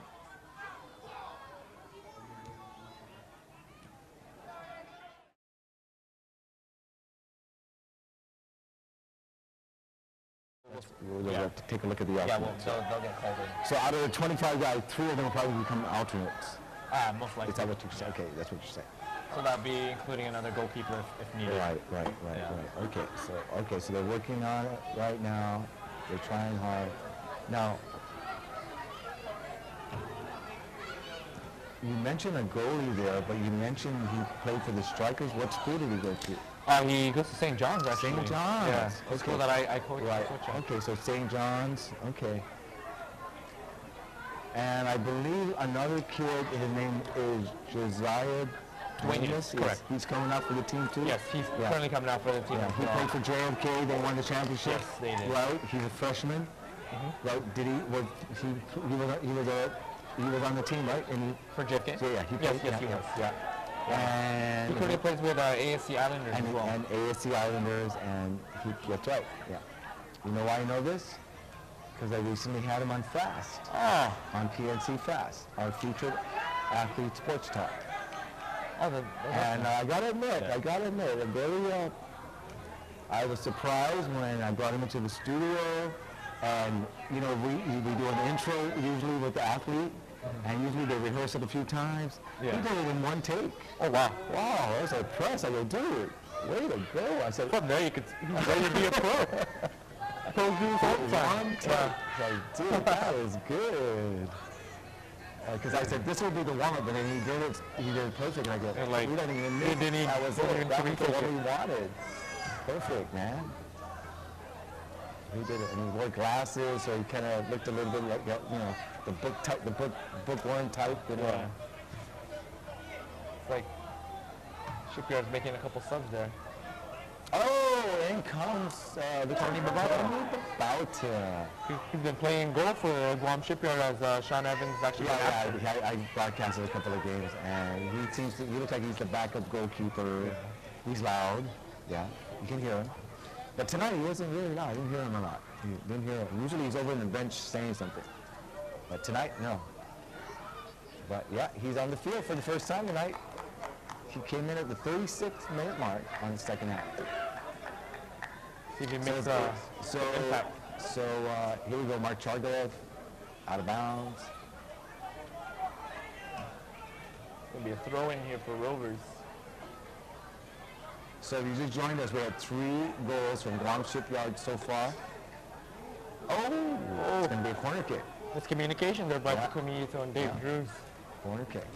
We'll have to take a look at the alternates. they'll get called in. So out of the 25 guys, 3 of them will probably become alternates. Most likely. Is that what you're saying? Okay, that's what you're saying. So that'd be including another goalkeeper if needed. Right. Yeah. Okay, so they're working on it right now. They're trying hard. Now, you mentioned a goalie there, but you mentioned he played for the Strikers. What school did he go to? He goes to St. John's, actually. St. John's. Yeah, the school that I coach. Right. Okay, so St. John's. Okay. And I believe another kid, his name is Josiah Duenas. Yes, correct. He's coming out for the team too? Yes, he's currently coming out for the team. Yeah, he played for JFK. They won the championship. Yes, they did. Right. He's a freshman. Mm-hmm. Right. Did he was on the team, right? And for JFK? So yeah, he played. Yes, he was. Yeah. And he currently plays with ASC Islanders as well. And ASC Islanders, and that's right. Yeah. You know why I know this? Because I recently had him on Fast. Oh. On PNC Fast, our featured athlete sports talk. Oh, and I gotta admit, I was surprised when I brought him into the studio, and you know, we do an intro usually with the athlete, and usually they rehearse it a few times. Yeah. He did it in one take. Oh wow! Wow, I was impressed. I go, dude, way to go! I said, from there he's ready to be a pro. Pro dudes all the time. One take. Like, dude, that was good. Because I said this will be the warm-up, and then he did it perfect. And I go, like, we don't even need it. That was it. That was what we wanted. Perfect, man. He did it, and he wore glasses, so he kind of looked a little bit like, you know, the bookworm type, you know. Yeah. It's like Shipyard's making a couple subs there. Oh, in comes the Tony Babauta. He's been playing goal for Guam Shipyard as Sean Evans actually. Yeah, I broadcasted a couple of games, and he looks like he's the backup goalkeeper. He's loud. Yeah, you can hear him. But tonight he wasn't really loud. I didn't hear him a lot. Didn't hear him. Usually he's over in the bench saying something. But tonight, no. But yeah, he's on the field for the first time tonight. He came in at the 36th minute mark on the second half. See if he makes impact. So here we go, Mark Chargov, out of bounds. There'll be a throw in here for Rovers. So if you just joined us, we had 3 goals from Guam Shipyard so far. Oh, it's going to be a corner kick. It's communication there by Kumito and Dave Drews. Corner kick.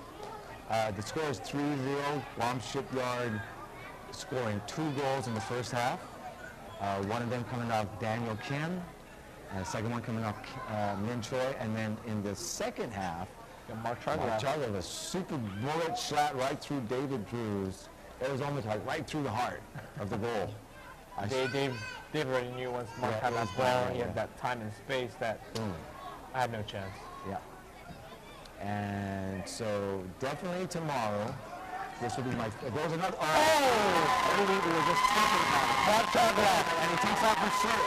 The score is 3-0. Guam Shipyard scoring 2 goals in the first half. One of them coming off Daniel Kim, and the second one coming off Min Choi. And then in the second half, Mark Chargov, a super bullet shot right through David Drews. It was almost like right through the heart of the goal. Dave already knew once Mark had that ball, he had that time and space that I had no chance. Yeah. And so definitely tomorrow, this will be my. There's another. Oh! We were just talking about it. Mark Chargov, and he takes off his shirt.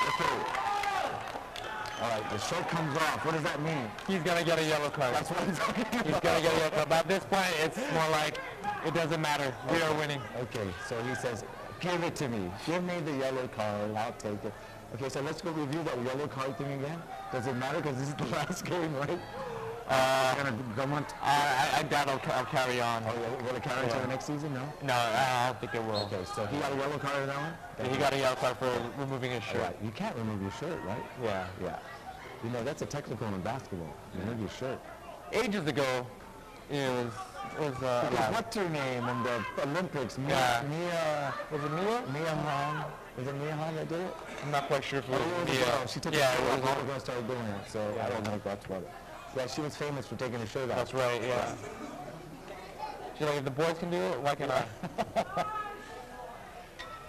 Okay. All right, the shirt comes off. What does that mean? He's gonna get a yellow card. That's what I'm talking about. He's gonna get a yellow card. But at this point, it's more like it doesn't matter. We are winning. Okay, so he says, "Give it to me. Give me the yellow card. I'll take it." Okay, so let's go review that yellow card thing again. Does it matter because this is the last game, right? I doubt I'll carry on. Oh, will it carry until the next season? No? No, I don't think it will. Okay, so he got a yellow card in that one? Yeah, he got a yellow card for removing his shirt. Right. You can't remove your shirt, right? Yeah. Yeah. You know, that's a technical in basketball. Remove your shirt. Ages ago, it was what's her name in the Olympics? Was it Mia? Mia Han. Was it Mia Han that did it? I'm not quite sure if it was Mia. Mia. She took it off. All of us started doing it, so I don't know if that's about it. Yeah, she was famous for taking her shirt off. That's right, yeah. She's like, if the boys can do it, why can't I?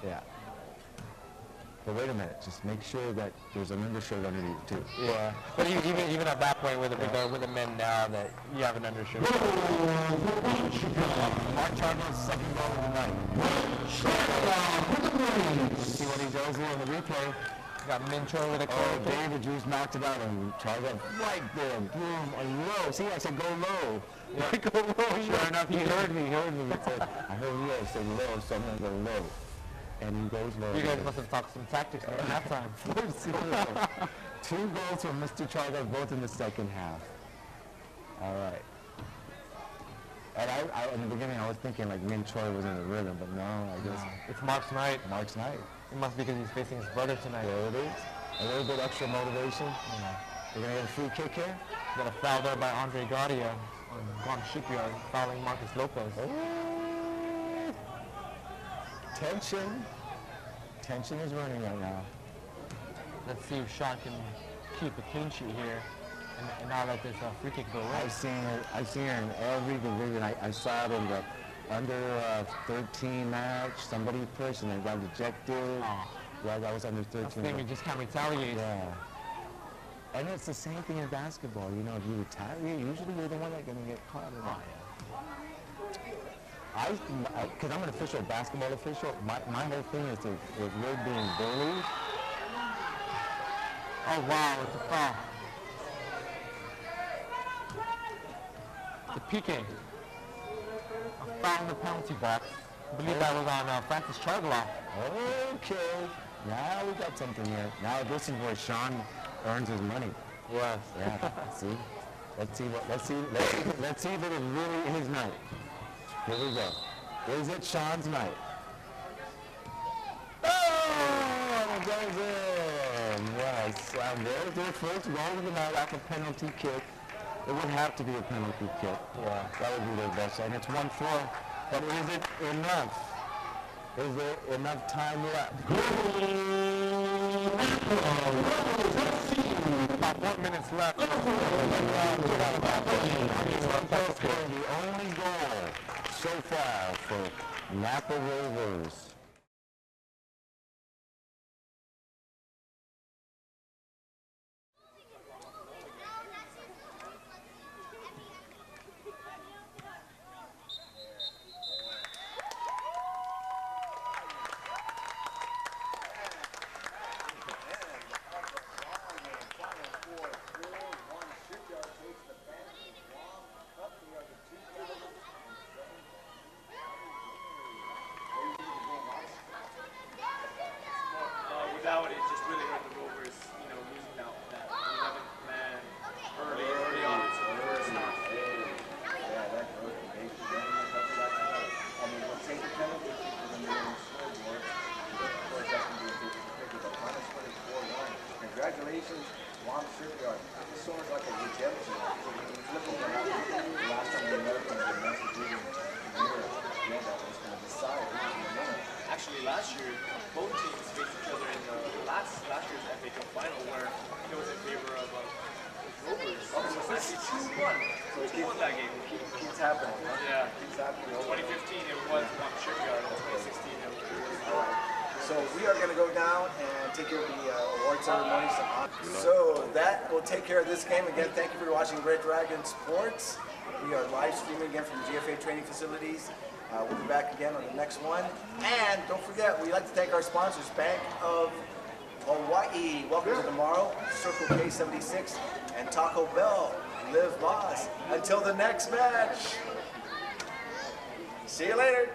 Yeah. But wait a minute, just make sure that there's an undershirt underneath too. Yeah, but even at that point with the men now, that you have an undershirt. Mark Charles' second goal of the night. See what he does here in the replay. Got Mincho with a Oh, David Drews knocked it out and Charles right there. Boom, a low. See, I said go low. Yeah. Go low. Sure enough, he heard me. He said, I heard you guys say low, so I'm going to go low. And he goes low. You guys must have talked some tactics at halftime. 4-0. 2 goals from Mr. Charles, both in the second half. All right. And I in the beginning, I was thinking like Min Choi was in the rhythm, but no, I guess It's Mark's night. Mark's night. It must be because he's facing his brother tonight. There it is. A little bit extra motivation. Yeah. You're going to get a free kick here? Got a foul there by Andre Gaudia on Guam Shipyard, fouling Marcus Lopez. Oh. Tension. Tension is running right now. Let's see if Sean can keep a clean sheet here and not let this free kick go away. I've seen it in every division. I saw it in the under 13 match. Somebody pushed and they got rejected. Oh. Yeah, that was under 13. That's the thing, you just can't retaliate. Yeah. And it's the same thing in basketball. You know, if you retaliate, usually you're the one that's going to get caught in it. Oh, yeah. Because I'm an official, basketball official, my whole thing is if you're being bullied. Oh, wow, it's a foul. The PK. A foul in the penalty box. I believe that was on Francis Chargaloff. Okay. Now we got something here. Now this is where Sean earns his money. Yes. Yeah. See? Let's see if it is really his night. Here we go. Is it Sean's night? Oh, it goes in. Yes. There's their first goal of the night after penalty kick. It would have to be a penalty kick. Yeah, that would be their best. And it's 1-4. But is it enough? Is there enough time left? About 4 minutes left. The only goal so far for Napa Rovers. Without it, just really hurt the Rovers, you know, losing that 11th man early on into the first half. Yeah, that goes. I mean, we'll take the penalty kick for the middle scoreboard. Of course, that can be a big figure, but minus 24-1. Congratulations, Guam Shipyard. This sort of like a redemption. Look at what happened last time the Americans were meant to do in Europe. Yeah, that was going to decide who's going to win it. Actually, last year, both teams faced each other in last year's FA Cup final, where it was in favor of Rovers. Oh, so it's actually 2-1. So it won that game. Keeps happening. Yeah. Keeps happening. 2015 it was Guam Shipyard. In 2016 it was. So we are going to go down and take care of the award ceremonies. So that will take care of this game. Again, thank you for watching Red Dragon Sports. We are live streaming again from GFA training facilities. We'll be back again on the next one. And don't forget, we'd like to thank our sponsors, Bank of Hawaii. Welcome to tomorrow, Circle K76, and Taco Bell. Live Boss. Until the next match. See you later.